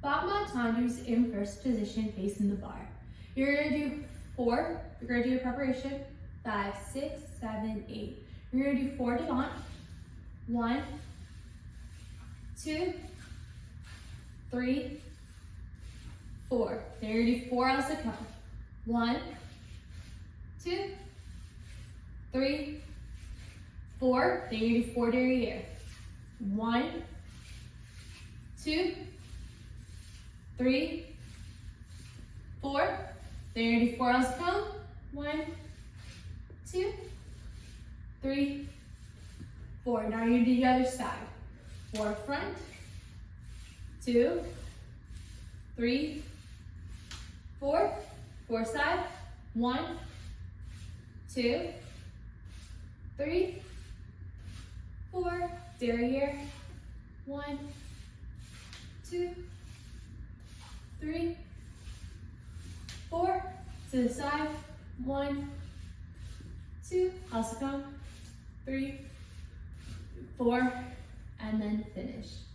Battements Tendus in first position facing the bar. You're gonna do 4, you're gonna do your preparation, 5, 6, 7, 8. You're gonna do 4 devant, 1, 2, 3, 4. Then you're gonna do 4 as a count. 1, 2, 3, 4. Then you're gonna do 4 derriere. 1, 2, 3, 4. Then you're gonna do 4 as a count. 1, 2, 3, 4. Now you're gonna do the other side. 4 front, 2, 3, 4. 4 side. 1, 2, 3, 4. Derriere. 1, 2, 3, 4. To the side. 1, 2. Also come. 3, 4. And then finish.